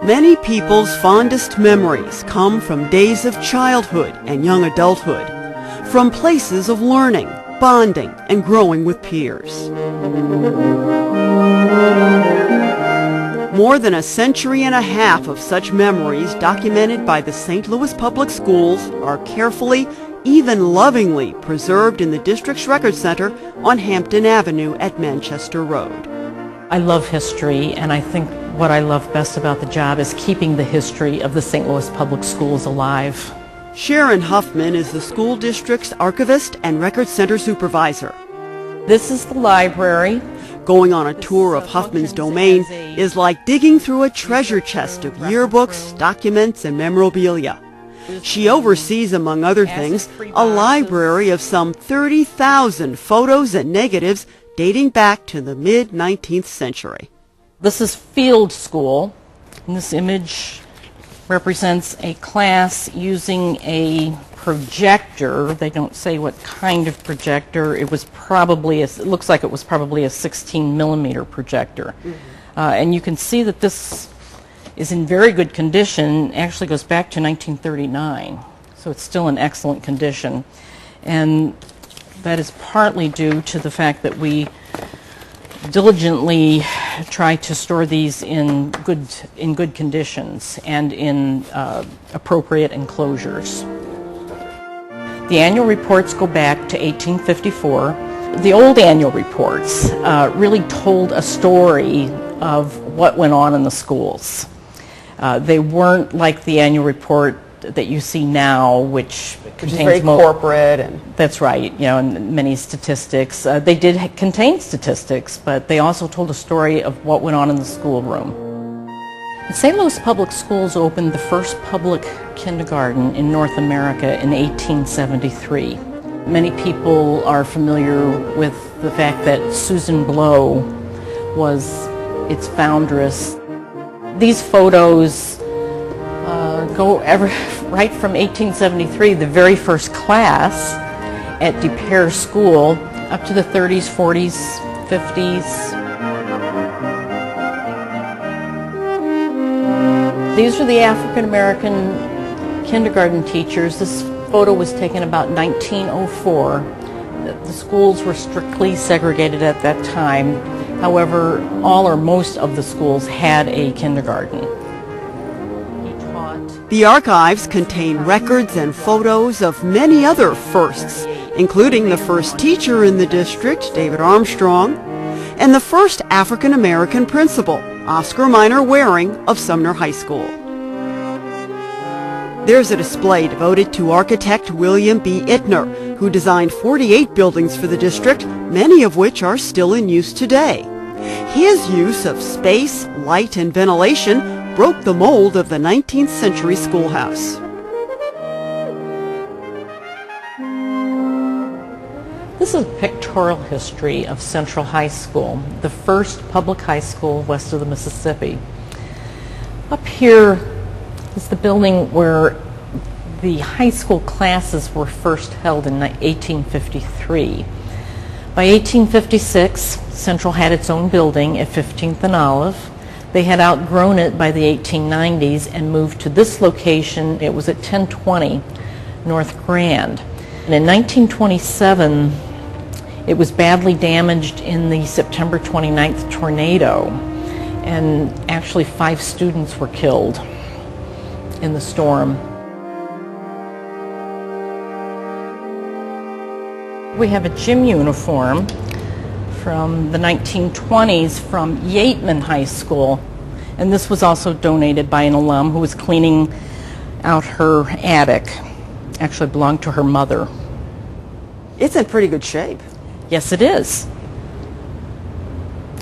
Many people's fondest memories come from days of childhood and young adulthood, from places of learning, bonding, and growing with peers. More than a century and a half of such memories documented by the St. Louis Public Schools are carefully, even lovingly, preserved in the district's Record Center on Hampton Avenue at Manchester Road. I love history, and I think what I love best about the job is keeping the history of the St. Louis Public Schools alive. Sharon Huffman is the school district's Archivist and Record Center Supervisor. This is the library. Going on a tour of Huffman's domain is like digging through a treasure chest of yearbooks, documents, and memorabilia. She oversees, among other things, a library of some 30,000 photos and negatives dating back to the mid-19th century. This is field school, and this image represents a class using a projector. They don't say what kind of projector. It looks like it was probably a 16 millimeter projector. And you can see that this is in very good condition. Actually goes back to 1939, so it's still in excellent condition. And that is partly due to the fact that we diligently try to store these in good conditions and in appropriate enclosures. The annual reports go back to 1854. The old annual reports really told a story of what went on in the schools. They weren't like the annual report that you see now, which contains very corporate. And that's right, and many statistics. They did contain statistics, but they also told a story of what went on in the schoolroom. The St. Louis Public Schools opened the first public kindergarten in North America in 1873. Many people are familiar with the fact that Susan Blow was its foundress. These photos go right from 1873, the very first class at DePere School, up to the 30s, 40s, 50s. These are the African American kindergarten teachers. This photo was taken about 1904. The schools were strictly segregated at that time. However, all or most of the schools had a kindergarten. The archives contain records and photos of many other firsts, including the first teacher in the district, David Armstrong, and the first African-American principal, Oscar Minor Waring of Sumner High School. There's a display devoted to architect William B. Ittner, who designed 48 buildings for the district, many of which are still in use today. His use of space, light, and ventilation broke the mold of the 19th century schoolhouse. This is a pictorial history of Central High School, the first public high school west of the Mississippi. Up here is the building where the high school classes were first held in 1853. By 1856, Central had its own building at 15th and Olive. They had outgrown it by the 1890s and moved to this location. It was at 1020 North Grand. And in 1927, it was badly damaged in the September 29th tornado, and actually 5 students were killed in the storm. We have a gym uniform from the 1920s from Yateman High School, and this was also donated by an alum who was cleaning out her attic. Actually belonged to her mother. It's in pretty good shape. Yes, it is.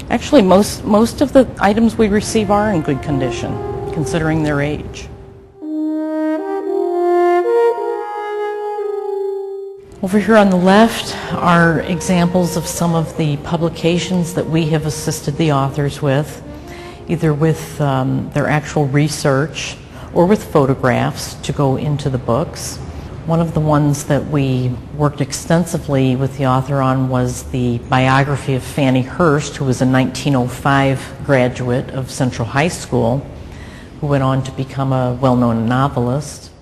Actually, most of the items we receive are in good condition, considering their age. Over here on the left are examples of some of the publications that we have assisted the authors with, either with their actual research or with photographs to go into the books. One of the ones that we worked extensively with the author on was the biography of Fannie Hurst, who was a 1905 graduate of Central High School, who went on to become a well-known novelist.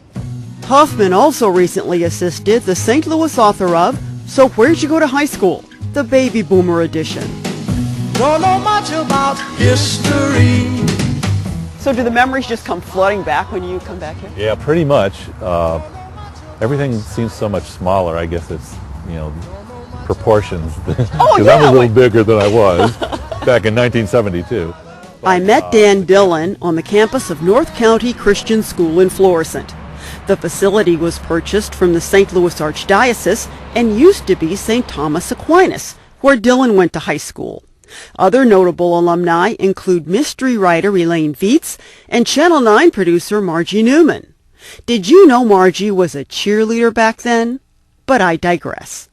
Huffman also recently assisted the St. Louis author of So Where'd You Go to High School? The Baby Boomer edition. Don't know much about history. So do the memories just come flooding back when you come back here? Yeah, pretty much. Everything seems so much smaller. I guess it's, proportions. Because I'm a little bigger than I was back in 1972. I met Dan Dillon on the campus of North County Christian School in Florissant. The facility was purchased from the St. Louis Archdiocese and used to be St. Thomas Aquinas, where Dillon went to high school. Other notable alumni include mystery writer Elaine Vietz and Channel 9 producer Margie Newman. Did you know Margie was a cheerleader back then? But I digress.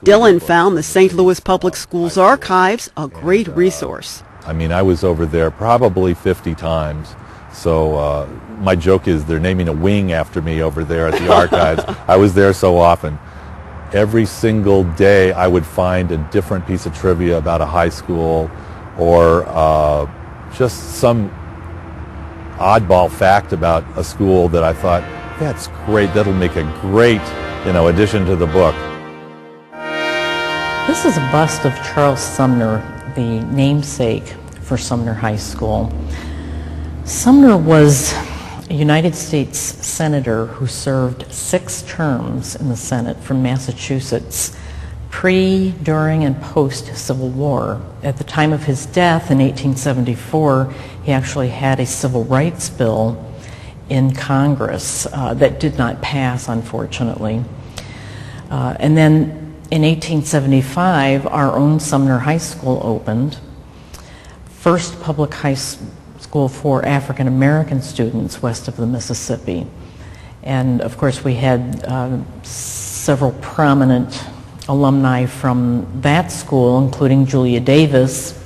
Dillon found the St. Louis Public Schools archives a great resource. I was over there probably 50 times. So my joke is they're naming a wing after me over there at the archives. I was there so often. Every single day I would find a different piece of trivia about a high school or just some oddball fact about a school that I thought, that's great, that'll make a great addition to the book. This is a bust of Charles Sumner, the namesake for Sumner High School. Sumner was a United States Senator who served 6 terms in the Senate from Massachusetts, pre, during, and post-Civil War. At the time of his death in 1874, he actually had a civil rights bill in Congress that did not pass, unfortunately. And then in 1875, our own Sumner High School opened, first public high school for African American students west of the Mississippi. And of course we had several prominent alumni from that school, including Julia Davis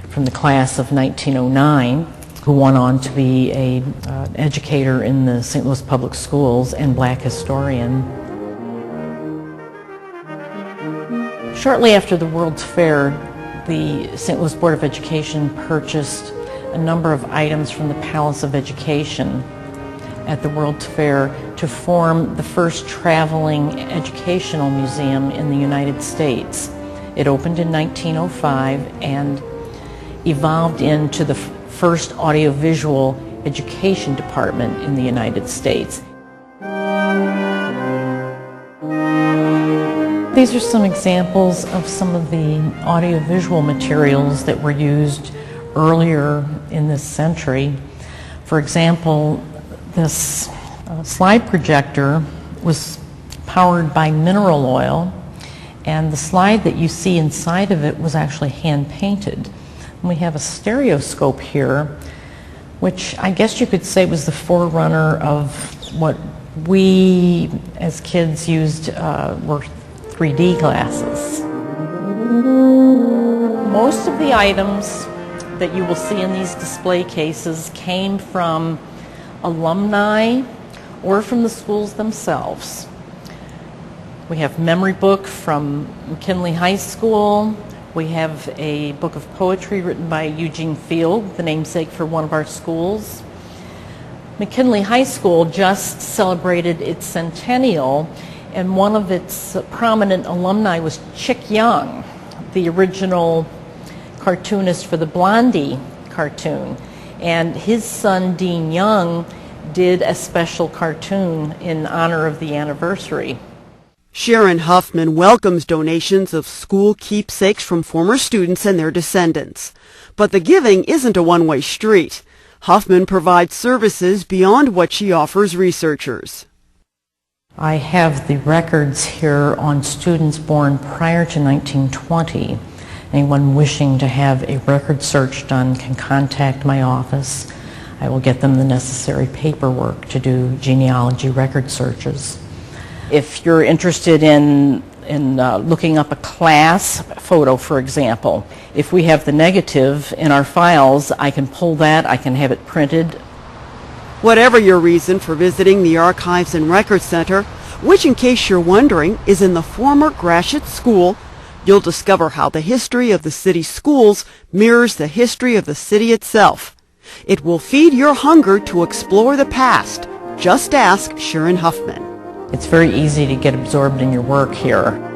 from the class of 1909, who went on to be an educator in the St. Louis Public Schools and black historian. Shortly after the World's Fair, the St. Louis Board of Education purchased a number of items from the Palace of Education at the World's Fair to form the first traveling educational museum in the United States. It opened in 1905 and evolved into the first audiovisual education department in the United States. These are some examples of some of the audiovisual materials that were used earlier in this century. For example, this slide projector was powered by mineral oil, and the slide that you see inside of it was actually hand painted. And we have a stereoscope here, which I guess you could say was the forerunner of what we as kids used were 3D glasses. Most of the items that you will see in these display cases came from alumni or from the schools themselves. We have memory book from McKinley High School. We have a book of poetry written by Eugene Field, the namesake for one of our schools. McKinley High School just celebrated its centennial, and one of its prominent alumni was Chick Young, the original cartoonist for the Blondie cartoon. And his son, Dean Young, did a special cartoon in honor of the anniversary. Sharon Huffman welcomes donations of school keepsakes from former students and their descendants. But the giving isn't a one-way street. Huffman provides services beyond what she offers researchers. I have the records here on students born prior to 1920. Anyone wishing to have a record search done can contact my office. I will get them the necessary paperwork to do genealogy record searches. If you're interested in looking up a class photo, for example, if we have the negative in our files, I can pull that, I can have it printed. Whatever your reason for visiting the Archives and Records Center, which, in case you're wondering, is in the former Gratiot School. You'll discover how the history of the city's schools mirrors the history of the city itself. It will feed your hunger to explore the past. Just ask Sharon Huffman. It's very easy to get absorbed in your work here.